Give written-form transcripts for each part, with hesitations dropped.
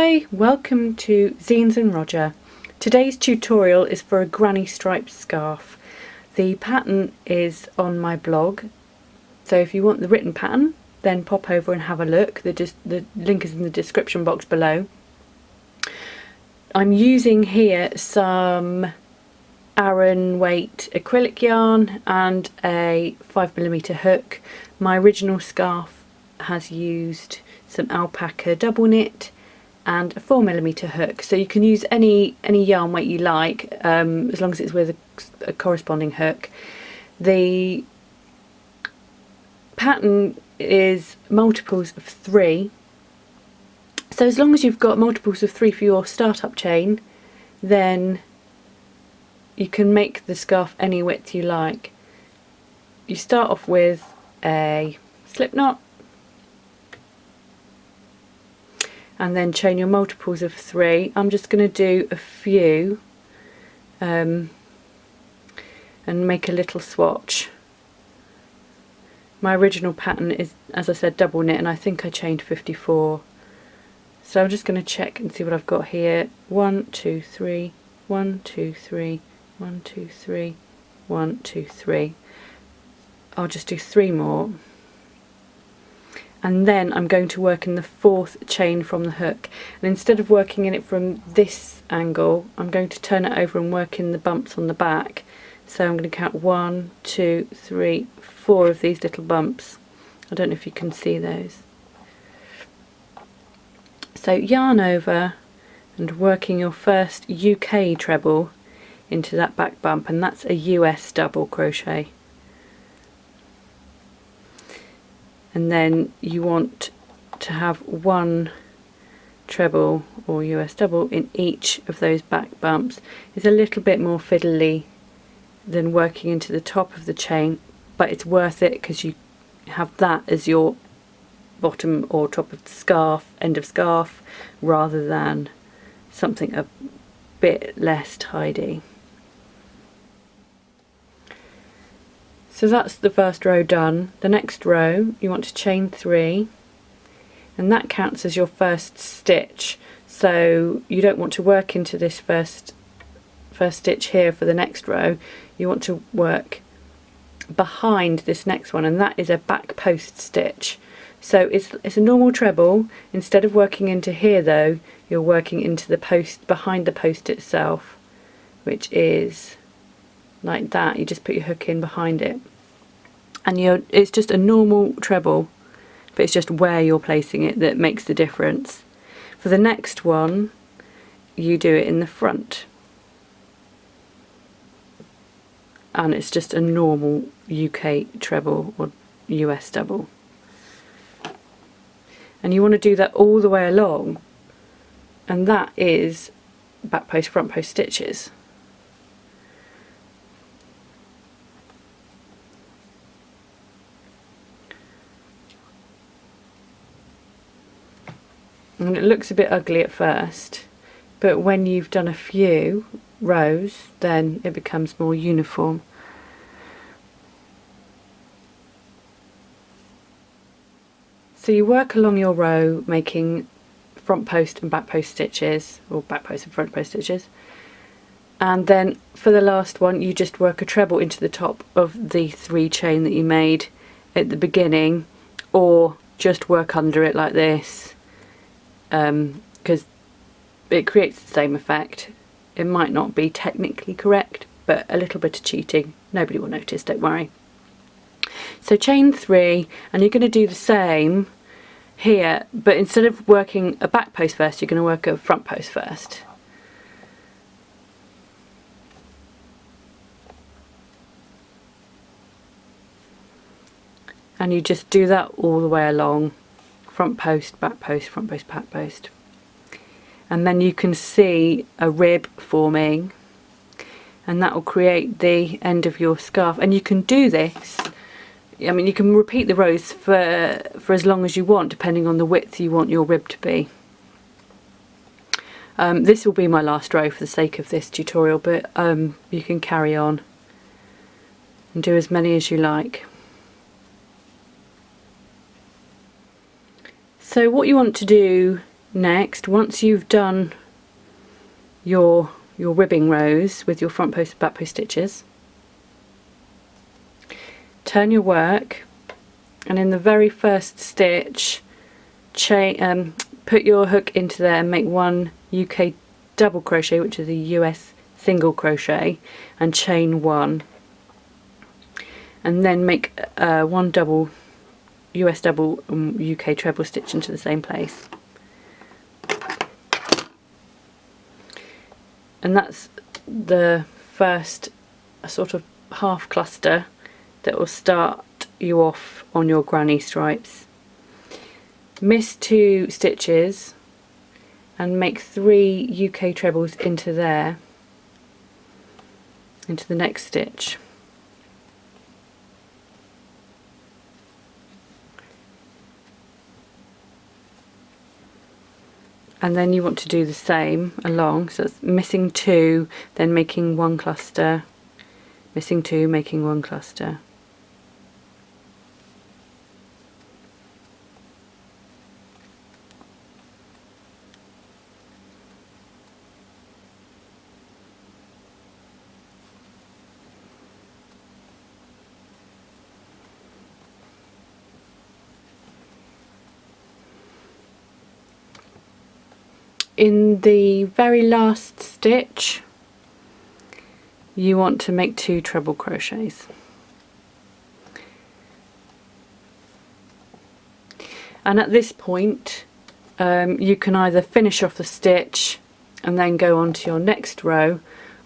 Hi, welcome to Zeens and Roger. Today's tutorial is for a granny striped scarf. The pattern is on my blog, so if you want the written pattern then pop over and have a look. The link is in the description box below. I'm using here some Aran weight acrylic yarn and a 5mm hook. My original scarf has used some alpaca double knit and a 4mm hook, so you can use any yarn weight you like, as long as it's with a corresponding hook. The pattern is multiples of 3, so as long as you've got multiples of 3 for your startup chain, then you can make the scarf any width you like. You start off with a slip knot and then chain your multiples of 3. I'm just going to do a few and make a little swatch. My original pattern is, as I said, double knit, and I think I chained 54. So I'm just going to check and see what I've got here. 1, 2, 3, 1, 2, 3, 1, 2, 3, 1, 2, 3. I'll just do 3 more. And then I'm going to work in the 4th chain from the hook, and instead of working in it from this angle, I'm going to turn it over and work in the bumps on the back. So I'm going to count 1, 2, 3, 4 of these little bumps. I don't know if you can see those. So yarn over and working your first UK treble into that back bump, and that's a US double crochet. And then you want to have 1 treble or US double in each of those back bumps. It's a little bit more fiddly than working into the top of the chain, but it's worth it because you have that as your bottom or top of the scarf, end of scarf, rather than something a bit less tidy. So that's the first row done. The next row you want to chain 3, and that counts as your first stitch, so you don't want to work into this first stitch here for the next row. You want to work behind this next one, and that is a back post stitch. So it's a normal treble. Instead of working into here though, you're working into the post behind the post itself, which is like that. You just put your hook in behind it, and it's just a normal treble, but it's just where you're placing it that makes the difference. For the next one, you do it in the front, and it's just a normal UK treble or US double. And you want to do that all the way along, and that is back post front post stitches. And it looks a bit ugly at first, but when you've done a few rows then it becomes more uniform. So you work along your row making front post and back post stitches, or back post and front post stitches, and then for the last one you just work a treble into the top of the 3 chain that you made at the beginning, or just work under it like this, because it creates the same effect. It might not be technically correct, but a little bit of cheating, nobody will notice, don't worry. So chain 3, and you're going to do the same here, but instead of working a back post first, you're going to work a front post first. And you just do that all the way along, front post, back post, front post, back post. And then you can see a rib forming, and that will create the end of your scarf. And you can do this, I mean, you can repeat the rows for as long as you want, depending on the width you want your rib to be. This will be my last row for the sake of this tutorial, but you can carry on and do as many as you like. So what you want to do next, once you've done your ribbing rows with your front post and back post stitches, turn your work, and in the very first stitch put your hook into there and make one UK double crochet, which is a US single crochet, and chain 1, and then make one double US double UK treble stitch into the same place. And that's the first sort of half cluster that will start you off on your granny stripes. Miss 2 stitches and make 3 UK trebles into there, into the next stitch. And then you want to do the same along, so it's missing 2, then making 1 cluster, missing 2, making 1 cluster. In the very last stitch, you want to make 2 treble crochets. And at this point, you can either finish off the stitch and then go on to your next row,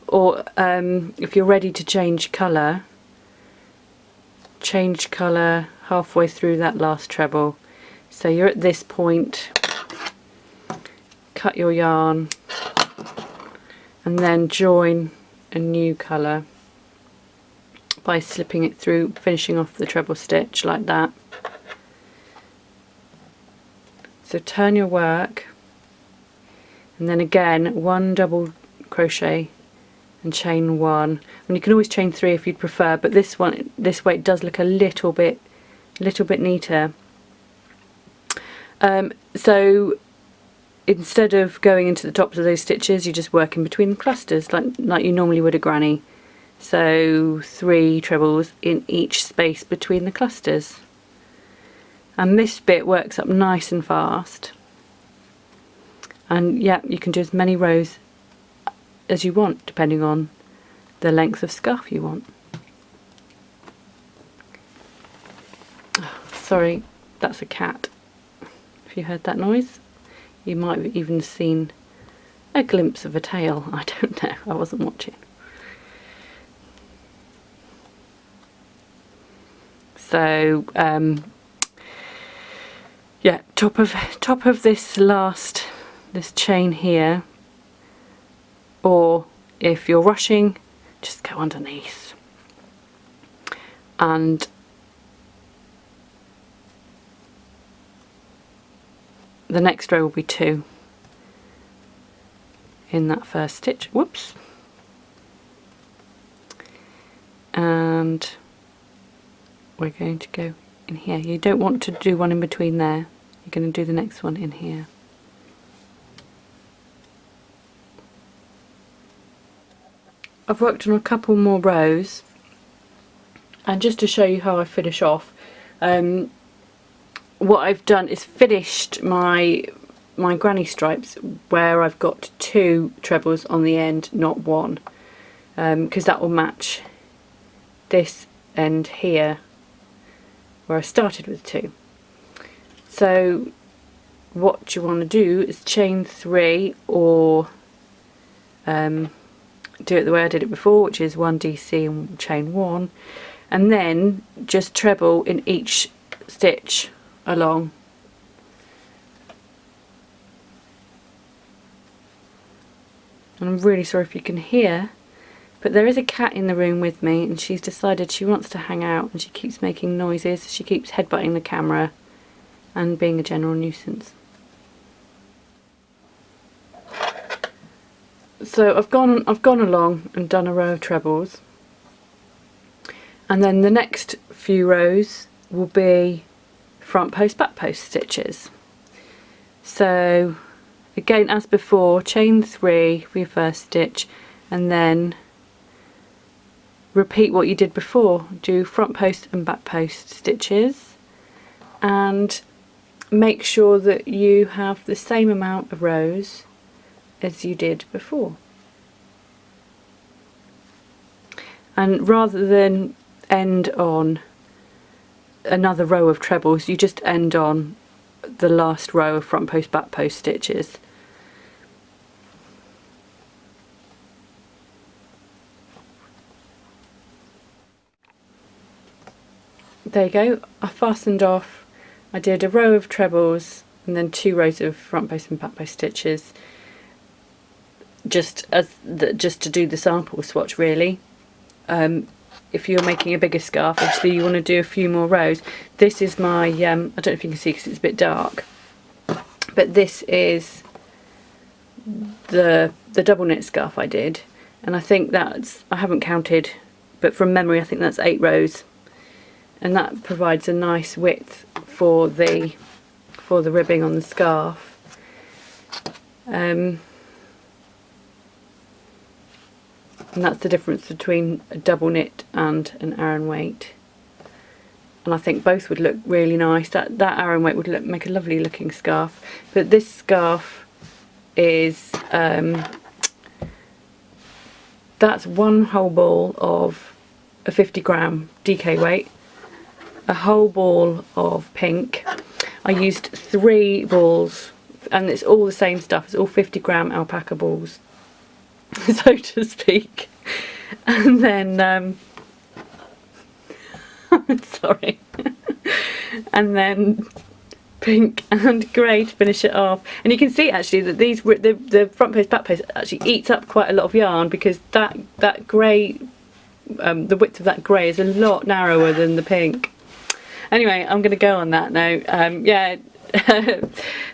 or if you're ready to change colour halfway through that last treble. So you're at this point, cut your yarn and then join a new colour by slipping it through, finishing off the treble stitch like that. So turn your work, and then again 1 double crochet and chain 1, and you can always chain 3 if you'd prefer, but this way it does look a little bit neater. So instead of going into the tops of those stitches, you just work in between the clusters like you normally would a granny. So 3 trebles in each space between the clusters. And this bit works up nice and fast. And yeah, you can do as many rows as you want, depending on the length of scarf you want. Oh, sorry, that's a cat. If you heard that noise. You might have even seen a glimpse of a tail. I don't know, I wasn't watching. So yeah, top of this chain here, or if you're rushing, just go underneath. And the next row will be 2 in that first stitch. Whoops. And we're going to go in here. You don't want to do one in between there. You're going to do the next one in here. I've worked on a couple more rows, and just to show you how I finish off, what I've done is finished my granny stripes where I've got 2 trebles on the end, not 1, because that will match this end here where I started with 2. So what you want to do is chain 3, or do it the way I did it before, which is 1 DC and chain 1, and then just treble in each stitch along. And I'm really sorry if you can hear, but there is a cat in the room with me, and she's decided she wants to hang out, and she keeps making noises. She keeps headbutting the camera and being a general nuisance. So I've gone along and done a row of trebles, and then the next few rows will be front post back post stitches. So again as before, chain 3 for your first stitch, and then repeat what you did before. Do front post and back post stitches, and make sure that you have the same amount of rows as you did before. And rather than end on another row of trebles, you just end on the last row of front post back post stitches. There you go, I fastened off. I did a row of trebles and then 2 rows of front post and back post stitches, just to do the sample swatch really. If you're making a bigger scarf, obviously you want to do a few more rows. This is my, I don't know if you can see because it's a bit dark, but this is the double knit scarf I did, and I think that's, I haven't counted, but from memory I think that's 8 rows, and that provides a nice width for the ribbing on the scarf. And that's the difference between a double knit and an Aran weight, and I think both would look really nice. That Aran weight would make a lovely looking scarf, but this scarf is that's 1 whole ball of a 50-gram DK weight, a whole ball of pink. I used 3 balls, and it's all the same stuff, it's all 50-gram alpaca balls, so to speak. And then sorry, and then pink and grey to finish it off. And you can see actually that these the front post back post actually eats up quite a lot of yarn, because that grey, the width of that grey is a lot narrower than the pink. Anyway, I'm going to go on that now. Yeah,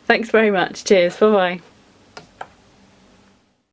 thanks very much. Cheers. Bye bye.